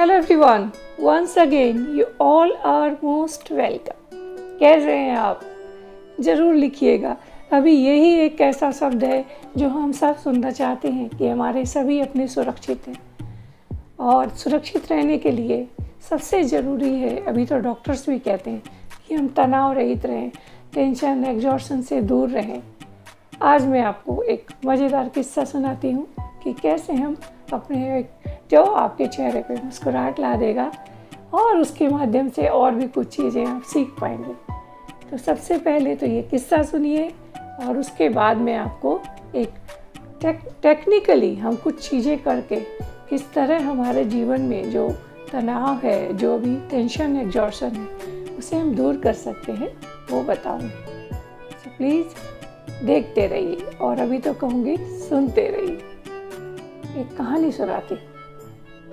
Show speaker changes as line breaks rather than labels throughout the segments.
Hello everyone, once again you all are most welcome. कैसे हैं आप? ज़रूर लिखिएगा। अभी यही एक ऐसा शब्द है जो हम सब सुनना चाहते हैं कि हमारे सभी अपने सुरक्षित हैं, और सुरक्षित रहने के लिए सबसे ज़रूरी है, अभी तो डॉक्टर्स भी कहते हैं कि हम तनाव रहित रहें, टेंशन एग्जॉर्शन से दूर रहें। आज मैं आपको एक मज़ेदार किस्सा सुनाती हूँ कि कैसे हम अपने जो आपके चेहरे पे मुस्कुराहट ला देगा और उसके माध्यम से और भी कुछ चीज़ें आप सीख पाएंगे। तो सबसे पहले तो ये किस्सा सुनिए और उसके बाद मैं आपको एक टेक्निकली हम कुछ चीज़ें करके किस तरह हमारे जीवन में जो तनाव है, जो भी टेंशन एग्जॉर्शन है, उसे हम दूर कर सकते हैं वो बताऊँगी। तो प्लीज़ देखते रहिए और अभी तो कहूँगी सुनते रहिए। एक कहानी सुनाती।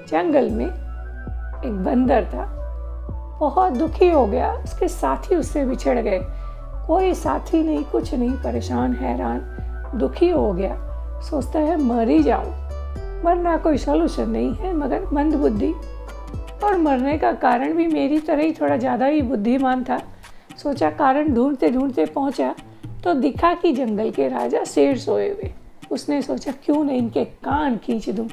जंगल में एक बंदर था, बहुत दुखी हो गया। उसके साथी उससे बिछड़ गए, कोई साथी नहीं, कुछ नहीं, परेशान हैरान दुखी हो गया। सोचता है मर ही जाऊं, मरना कोई सॉल्यूशन नहीं है, मगर मंदबुद्धि और मरने का कारण भी मेरी तरह ही थोड़ा ज़्यादा ही बुद्धिमान था। सोचा, कारण ढूंढते ढूंढते पहुंचा तो दिखा कि जंगल के राजा शेर सोए हुए। उसने सोचा क्यों नहीं इनके कान खींच दूं,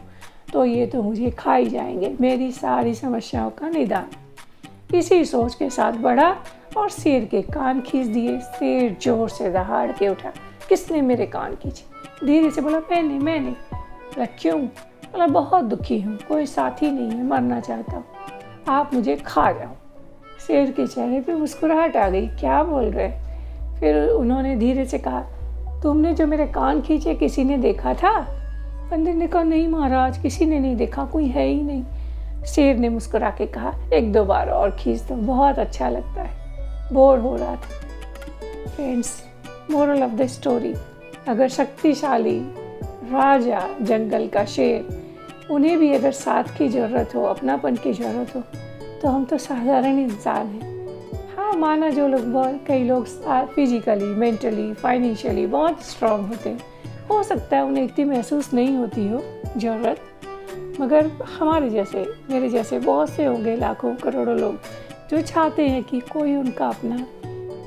तो ये तो मुझे खा ही जाएंगे, मेरी सारी समस्याओं का निदान। इसी सोच के साथ बढ़ा और शेर के कान खींच दिए। शेर जोर से दहाड़ के उठा, किसने मेरे कान खींचे? धीरे से बोला, मैंने। बोला क्यों? बोला बहुत दुखी हूँ, कोई साथी नहीं है, मरना चाहता हूँ, आप मुझे खा जाओ। शेर के चेहरे पे मुस्कुराहट आ गई, क्या बोल रहे? फिर उन्होंने धीरे से कहा, तुमने जो मेरे कान खींचे किसी ने देखा था? बंदर ने कहा, नहीं महाराज, किसी ने नहीं देखा, कोई है ही नहीं। शेर ने मुस्कुरा के कहा, एक दो बार और खींच दो, बहुत अच्छा लगता है, बोर हो रहा था। Friends, moral of the story, अगर शक्तिशाली राजा जंगल का शेर, उन्हें भी अगर साथ की ज़रूरत हो, अपनापन की ज़रूरत हो, तो हम तो साधारण इंसान हैं। हाँ, माना जो लोग कई लोग फिजिकली, मेंटली, फाइनेंशियली बहुत स्ट्रांग होते हैं, हो सकता है उन्हें इतनी महसूस नहीं होती हो ज़रूरत, मगर हमारे जैसे, मेरे जैसे बहुत से होंगे, लाखों करोड़ों लोग जो चाहते हैं कि कोई उनका अपना,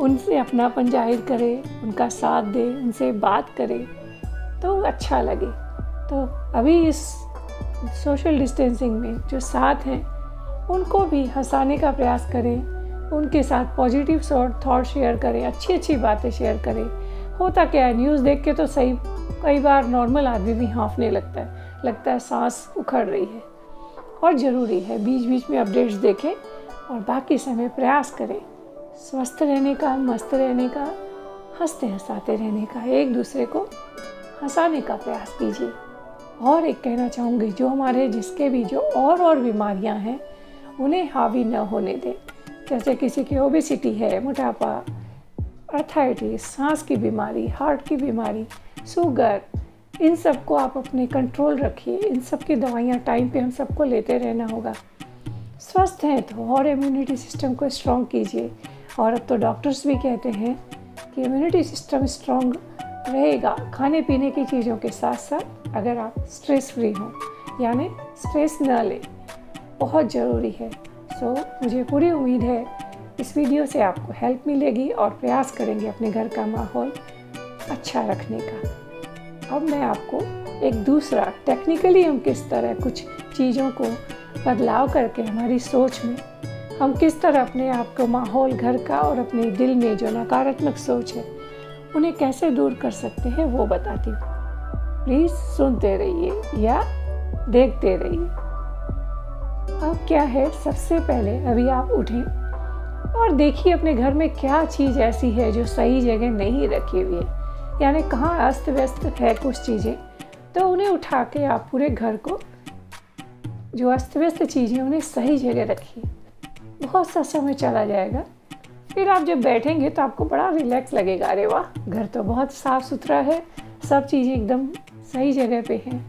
उनसे अपनापन जाहिर करे, उनका साथ दे, उनसे बात करे तो अच्छा लगे। तो अभी इस सोशल डिस्टेंसिंग में जो साथ हैं उनको भी हंसाने का प्रयास करें, उनके साथ पॉजिटिव थॉट शेयर करें, अच्छी बातें शेयर करें। होता क्या है, न्यूज़ देख के तो सही कई बार नॉर्मल आदमी भी हाँफने लगता है सांस उखड़ रही है। और ज़रूरी है बीच बीच में अपडेट्स देखें और बाकी समय प्रयास करें स्वस्थ रहने का, मस्त रहने का, हंसते हंसाते रहने का, एक दूसरे को हंसाने का प्रयास कीजिए। और एक कहना चाहूँगी, जो हमारे जिसके भी जो और बीमारियाँ हैं उन्हें हावी न होने दें। जैसे किसी की ओबेसिटी है, मोटापा, आर्थराइटिस, सांस की बीमारी, हार्ट की बीमारी, शुगर, इन सब को आप अपने कंट्रोल रखिए। इन सब की दवाइयाँ टाइम पे हम सबको लेते रहना होगा। स्वस्थ हैं तो और इम्यूनिटी सिस्टम को स्ट्रॉन्ग कीजिए। और अब तो डॉक्टर्स भी कहते हैं कि इम्यूनिटी सिस्टम स्ट्रॉन्ग रहेगा खाने पीने की चीज़ों के साथ साथ, अगर आप स्ट्रेस फ्री हों, यानी स्ट्रेस न लें, बहुत ज़रूरी है। सो मुझे पूरी उम्मीद है इस वीडियो से आपको हेल्प मिलेगी और प्रयास करेंगे अपने घर का माहौल अच्छा रखने का। अब मैं आपको एक दूसरा टेक्निकली हम किस तरह कुछ चीज़ों को बदलाव करके हमारी सोच में हम किस तरह अपने आप को, माहौल घर का और अपने दिल में जो नकारात्मक सोच है उन्हें कैसे दूर कर सकते हैं वो बताती हूँ। प्लीज़ सुनते रहिए या देखते रहिए। अब क्या है, सबसे पहले अभी आप उठें और देखिए अपने घर में क्या चीज़ ऐसी है जो सही जगह नहीं रखी हुई है, यानी कहाँ अस्त व्यस्त है कुछ चीज़ें, तो उन्हें उठा के आप पूरे घर को, जो अस्त व्यस्त चीज़ें उन्हें सही जगह रखिए। बहुत सा समय चला जाएगा, फिर आप जब बैठेंगे तो आपको बड़ा रिलैक्स लगेगा। अरे वाह, घर तो बहुत साफ़ सुथरा है, सब चीज़ें एकदम सही जगह पे हैं।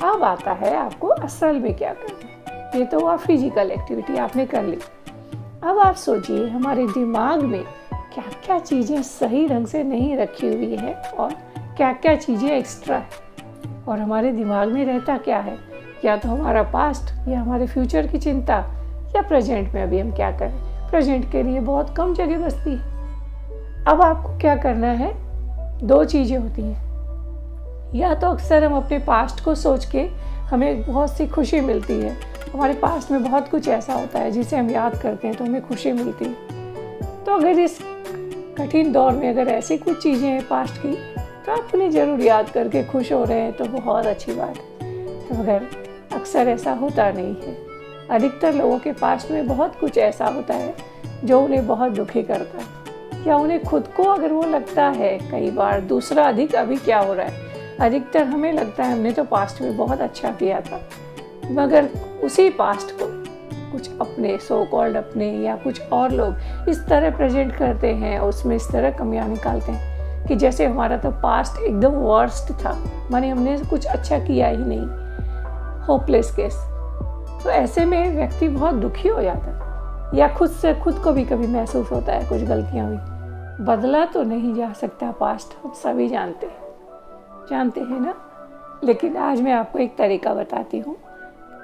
अब आता है आपको असल में क्या करना है। ये तो हुआ फिजिकल एक्टिविटी, आपने कर ली। अब आप सोचिए हमारे दिमाग में क्या क्या चीज़ें सही ढंग से नहीं रखी हुई है और क्या क्या चीज़ें एक्स्ट्रा है। और हमारे दिमाग में रहता क्या है, या तो हमारा पास्ट या हमारे फ्यूचर की चिंता, या प्रेजेंट में अभी हम क्या करें। प्रेजेंट के लिए बहुत कम जगह बचती है। अब आपको क्या करना है, दो चीज़ें होती हैं। या तो अक्सर हम अपने पास्ट को सोच के हमें बहुत सी खुशी मिलती है, हमारे पास्ट में बहुत कुछ ऐसा होता है जिसे हम याद करते हैं तो हमें खुशी मिलती है। तो अगर इस कठिन दौर में अगर ऐसी कुछ चीज़ें हैं पास्ट की, तो आप उन्हें ज़रूर याद करके खुश हो रहे हैं तो बहुत अच्छी बात है। मगर अक्सर ऐसा होता नहीं है। अधिकतर लोगों के पास्ट में बहुत कुछ ऐसा होता है जो उन्हें बहुत दुखी करता है, या उन्हें खुद को अगर वो लगता है कई बार दूसरा अधिक अभी क्या हो रहा है। अधिकतर हमें लगता है हमने तो पास्ट में बहुत अच्छा किया था, मगर उसी पास्ट को कुछ अपने सो कॉल्ड अपने या कुछ और लोग इस तरह प्रेजेंट करते हैं, उसमें इस तरह कमियां निकालते हैं कि जैसे हमारा तो पास्ट एकदम वर्स्ट था, माने हमने कुछ अच्छा किया ही नहीं। Hopeless case. तो ऐसे में व्यक्ति बहुत दुखी हो जाता है, या खुद से खुद को भी कभी महसूस होता है कुछ गलतियां हुई। बदला तो नहीं जा सकता पास्ट, हम सभी जानते हैं ना। लेकिन आज मैं आपको एक तरीका बताती हूँ।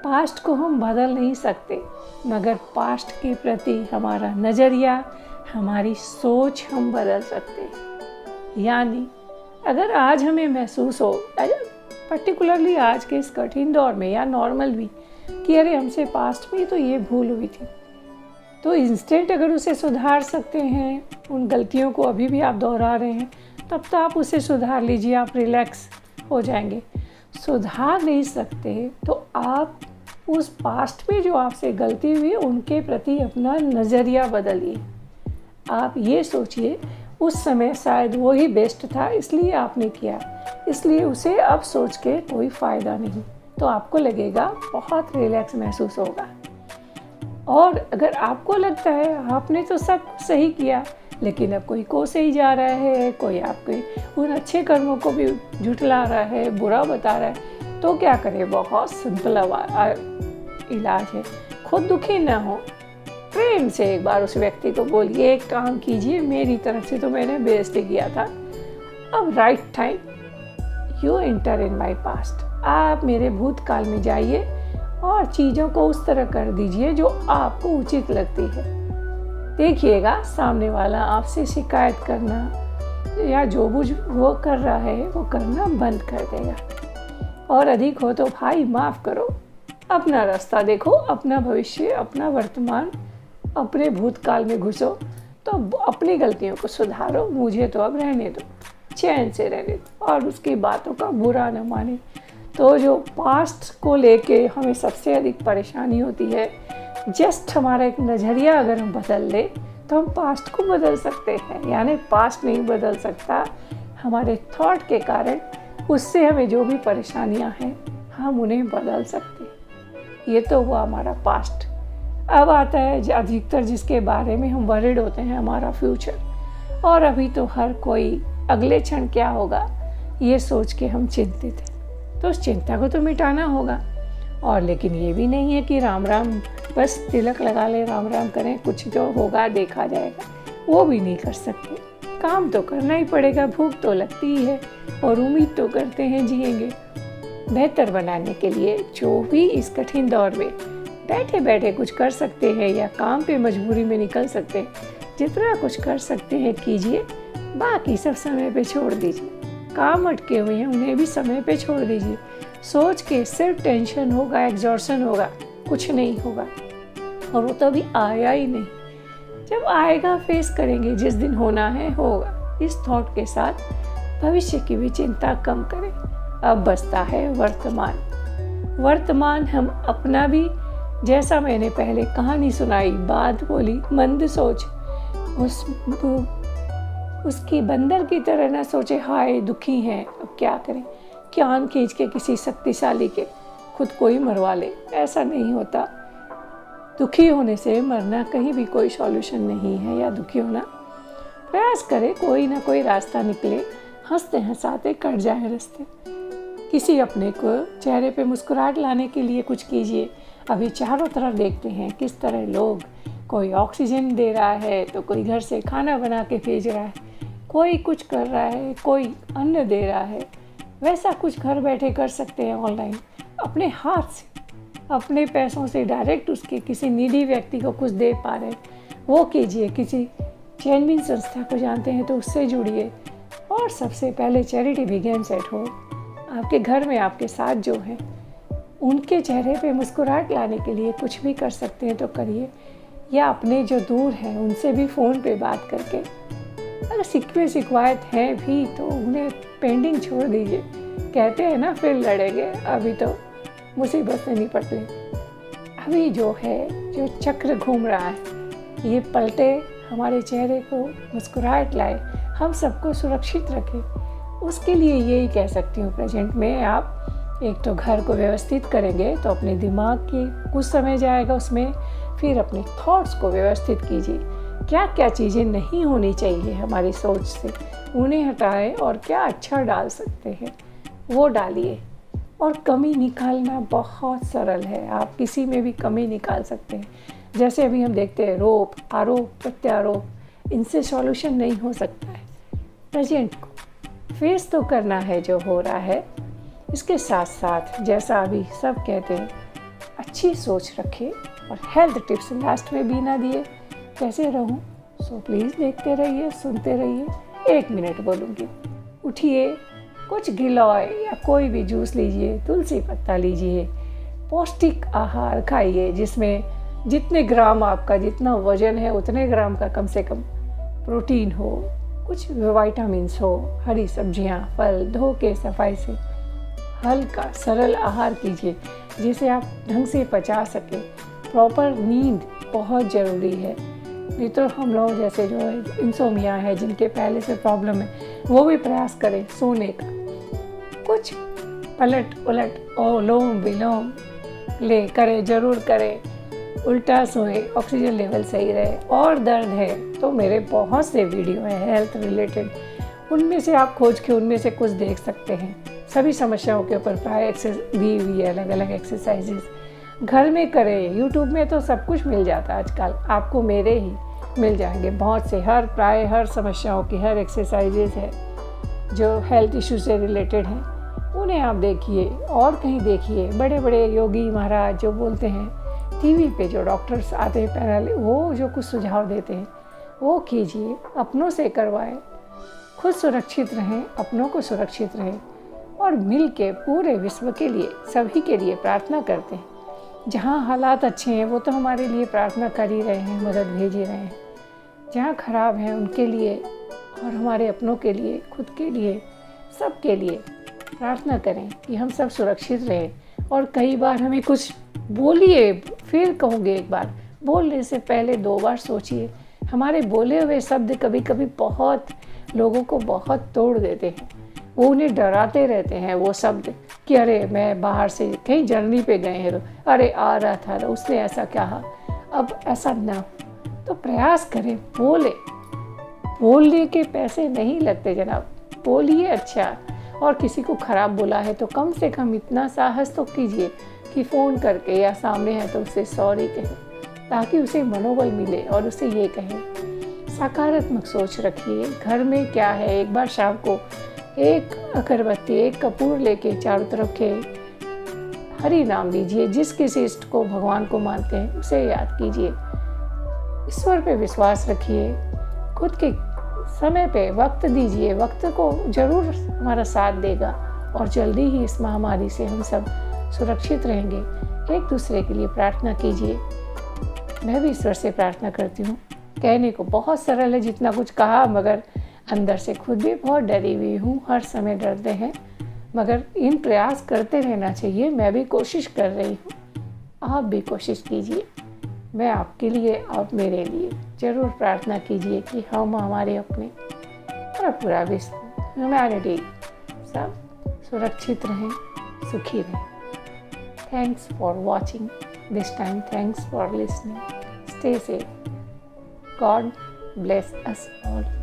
पास्ट को हम बदल नहीं सकते, मगर पास्ट के प्रति हमारा नज़रिया, हमारी सोच हम बदल सकते हैं। यानी अगर आज हमें महसूस हो, पर्टिकुलरली आज के इस कठिन दौर में या नॉर्मल भी, कि अरे हमसे पास्ट में तो ये भूल हुई थी, तो इंस्टेंट अगर उसे सुधार सकते हैं, उन गलतियों को अभी भी आप दोहरा रहे हैं, तब तो आप उसे सुधार लीजिए, आप रिलैक्स हो जाएंगे। सुधार नहीं सकते तो आप उस पास्ट में जो आपसे गलती हुई उनके प्रति अपना नज़रिया बदलिए। आप ये सोचिए उस समय शायद वो ही बेस्ट था, इसलिए आपने किया, इसलिए उसे अब सोच के कोई फ़ायदा नहीं। तो आपको लगेगा बहुत रिलैक्स महसूस होगा। और अगर आपको लगता है आपने तो सब सही किया, लेकिन अब कोई कोसे ही जा रहा है, कोई आपके उन अच्छे कर्मों को भी झुठला रहा है, बुरा बता रहा है, तो क्या करें। बहुत सिंपल इलाज है। खुद दुखी ना हो, प्रेम से एक बार उस व्यक्ति को बोलिए, एक काम कीजिए, मेरी तरफ से तो मैंने बेइज्जती किया था, अब right time you enter in my past. आप मेरे भूतकाल में जाइए और चीज़ों को उस तरह कर दीजिए जो आपको उचित लगती है। देखिएगा सामने वाला आपसे शिकायत करना या जो कुछ वो कर रहा है वो करना बंद कर देगा। और अधिक हो तो भाई माफ़ करो, अपना रास्ता देखो, अपना भविष्य, अपना वर्तमान, अपने भूतकाल में घुसो, तो अपनी गलतियों को सुधारो। मुझे तो अब रहने दो, चैन से रहने दो, और उसकी बातों का बुरा न माने। तो जो पास्ट को लेके हमें सबसे अधिक परेशानी होती है, जस्ट हमारा एक नज़रिया अगर हम बदल ले तो हम पास्ट को बदल सकते हैं। यानी पास्ट नहीं बदल सकता, हमारे थॉट के कारण उससे हमें जो भी परेशानियां हैं हम उन्हें बदल सकते हैं। ये तो हुआ हमारा पास्ट। अब आता है अधिकतर जिसके बारे में हम वरीड होते हैं, हमारा फ्यूचर। और अभी तो हर कोई अगले क्षण क्या होगा ये सोच के हम चिंतित हैं, तो उस चिंता को तो मिटाना होगा। और लेकिन ये भी नहीं है कि राम राम बस तिलक लगा ले, राम राम करें, कुछ जो होगा देखा जाएगा, वो भी नहीं कर सकते। काम तो करना ही पड़ेगा, भूख तो लगती ही है और उम्मीद तो करते हैं जिएंगे। बेहतर बनाने के लिए जो भी इस कठिन दौर में बैठे बैठे कुछ कर सकते हैं या काम पे मजबूरी में निकल सकते हैं, जितना कुछ कर सकते हैं कीजिए, बाकी सब समय पे छोड़ दीजिए। काम अटके हुए हैं उन्हें भी समय पे छोड़ दीजिए। सोच के सिर्फ टेंशन होगा, एग्जॉर्शन होगा, कुछ नहीं होगा, और वो तो अभी आया ही नहीं। जब आएगा फेस करेंगे, जिस दिन होना है होगा। इस थॉट के साथ भविष्य की भी चिंता कम करें। अब बचता है वर्तमान हम अपना भी, जैसा मैंने पहले कहानी सुनाई, बात बोली, मंद सोच, उसकी बंदर की तरह ना सोचे हाय दुखी हैं अब क्या करें, कान खींच के किसी शक्तिशाली के खुद को ही मरवा ले। ऐसा नहीं होता। दुखी होने से मरना कहीं भी कोई सॉल्यूशन नहीं है, या दुखी होना। प्रयास करें कोई ना कोई रास्ता निकले, हंसते हंसाते कट जाए रास्ते। किसी अपने को चेहरे पे मुस्कुराहट लाने के लिए कुछ कीजिए। अभी चारों तरफ देखते हैं किस तरह लोग, कोई ऑक्सीजन दे रहा है तो कोई घर से खाना बना के भेज रहा है, कोई कुछ कर रहा है, कोई अन्न दे रहा है। वैसा कुछ घर बैठे कर सकते हैं ऑनलाइन। अपने हाथ से, अपने पैसों से डायरेक्ट उसके किसी नीडी व्यक्ति को कुछ दे पा रहे वो कीजिए। किसी चैनबिन संस्था को जानते हैं तो उससे जुड़िए। और सबसे पहले चैरिटी बिगिंस एट होम। आपके घर में आपके साथ जो हैं उनके चेहरे पे मुस्कुराहट लाने के लिए कुछ भी कर सकते हैं तो करिए, या अपने जो दूर हैं उनसे भी फ़ोन पे बात करके, अगर सिकवे शिकवायत हैं भी तो उन्हें पेंडिंग छोड़ दीजिए। कहते हैं ना फिर लड़ेंगे, अभी तो मुसीबत से निपट लें। अभी जो है जो चक्र घूम रहा है ये पलटे हमारे चेहरे को मुस्कुराहट लाए, हम सबको सुरक्षित रखें। उसके लिए यही कह सकती हूँ, प्रेजेंट में आप एक तो घर को व्यवस्थित करेंगे तो अपने दिमाग की कुछ समय जाएगा उसमें, फिर अपने थॉट्स को व्यवस्थित कीजिए। क्या क्या चीज़ें नहीं होनी चाहिए हमारी सोच से, उन्हें हटाएं और क्या अच्छा डाल सकते हैं वो डालिए। और कमी निकालना बहुत सरल है, आप किसी में भी कमी निकाल सकते हैं। जैसे अभी हम देखते हैं रोप, आरोप, प्रत्यारोप, इनसे सॉल्यूशन नहीं हो सकता है। प्रेजेंट को फेस तो करना है जो हो रहा है, इसके साथ साथ जैसा अभी सब कहते हैं अच्छी सोच रखें। और हेल्थ टिप्स लास्ट में भी ना दिए कैसे रहूं, सो प्लीज़ देखते रहिए, सुनते रहिए। 1 मिनट बोलूँगी। उठिए, कुछ गिलोय या कोई भी जूस लीजिए, तुलसी पत्ता लीजिए, पौष्टिक आहार खाइए जिसमें जितने ग्राम आपका जितना वजन है उतने ग्राम का कम से कम प्रोटीन हो, कुछ विटामिन्स हो, हरी सब्जियां, फल धो के सफाई से हल्का सरल आहार कीजिए जिसे आप ढंग से पचा सके। प्रॉपर नींद बहुत ज़रूरी है, नहीं तो हम लोग जैसे जो इंसोमिया है जिनके पहले से प्रॉब्लम है वो भी प्रयास करें सोने का। कुछ पलट उलट ओलोम विलोम ले करें, ज़रूर करें। उल्टा सोए, ऑक्सीजन लेवल सही रहे। और दर्द है तो मेरे बहुत से वीडियो हैं हेल्थ रिलेटेड, उनमें से आप खोज के उनमें से कुछ देख सकते हैं। सभी समस्याओं के ऊपर प्राय दी हुई है, अलग अलग एक्सरसाइजेस घर में करें। यूट्यूब में तो सब कुछ मिल जाता है आजकल, आपको मेरे ही मिल जाएंगे बहुत से, प्राय हर समस्याओं की हर एक्सरसाइजेस है जो हेल्थ इशू से रिलेटेड हैं, उन्हें आप देखिए। और कहीं देखिए, बड़े बड़े योगी महाराज जो बोलते हैं, टीवी पे जो डॉक्टर्स आते हैं पैनल, वो जो कुछ सुझाव देते हैं वो कीजिए, अपनों से करवाएं। खुद सुरक्षित रहें, अपनों को सुरक्षित रहें और मिल के पूरे विश्व के लिए, सभी के लिए प्रार्थना करते हैं। जहाँ हालात अच्छे हैं वो तो हमारे लिए प्रार्थना कर ही रहे हैं, मदद भेज ही रहे हैं। जहाँ खराब हैं उनके लिए और हमारे अपनों के लिए, खुद के लिए, सब के लिए प्रार्थना करें कि हम सब सुरक्षित रहें। और कई बार हमें कुछ बोलिए, फिर कहूँगे एक बार, बोलने से पहले 2 बार सोचिए। हमारे बोले हुए शब्द कभी कभी बहुत लोगों को बहुत तोड़ देते हैं, वो उन्हें डराते रहते हैं वो शब्द कि अरे मैं बाहर से कहीं जर्नी पे गए हैं तो अरे आ रहा था तो उसने ऐसा कहा, अब ऐसा ना। तो प्रयास करें, बोलने के पैसे नहीं लगते जनाब, बोलिए अच्छा। और किसी को खराब बोला है तो कम से कम इतना साहस तो कीजिए कि फ़ोन करके या सामने है तो उससे सॉरी कहें, ताकि उसे मनोबल मिले और उसे ये कहें। सकारात्मक सोच रखिए। घर में क्या है, एक बार शाम को एक अगरबत्ती, एक कपूर लेके चारों तरफ के हरि नाम लीजिए। जिस किसी इष्ट को, भगवान को मानते हैं उसे याद कीजिए। ईश्वर पे विश्वास रखिए। खुद के समय पे वक्त दीजिए, वक्त को जरूर हमारा साथ देगा और जल्दी ही इस महामारी से हम सब सुरक्षित रहेंगे। एक दूसरे के लिए प्रार्थना कीजिए। मैं भी ईश्वर से प्रार्थना करती हूँ। कहने को बहुत सरल है जितना कुछ कहा, मगर अंदर से खुद भी बहुत डरी हुई हूँ। हर समय डरते हैं, मगर इन प्रयास करते रहना चाहिए। मैं भी कोशिश कर रही हूँ, आप भी कोशिश कीजिए। मैं आपके लिए और मेरे लिए ज़रूर प्रार्थना कीजिए कि हम, हमारे अपने और पूरा विश्व, ह्यूमैनिटी सब सुरक्षित रहें, सुखी रहें। Thanks for watching this time. Thanks for listening. Stay safe. God bless us all.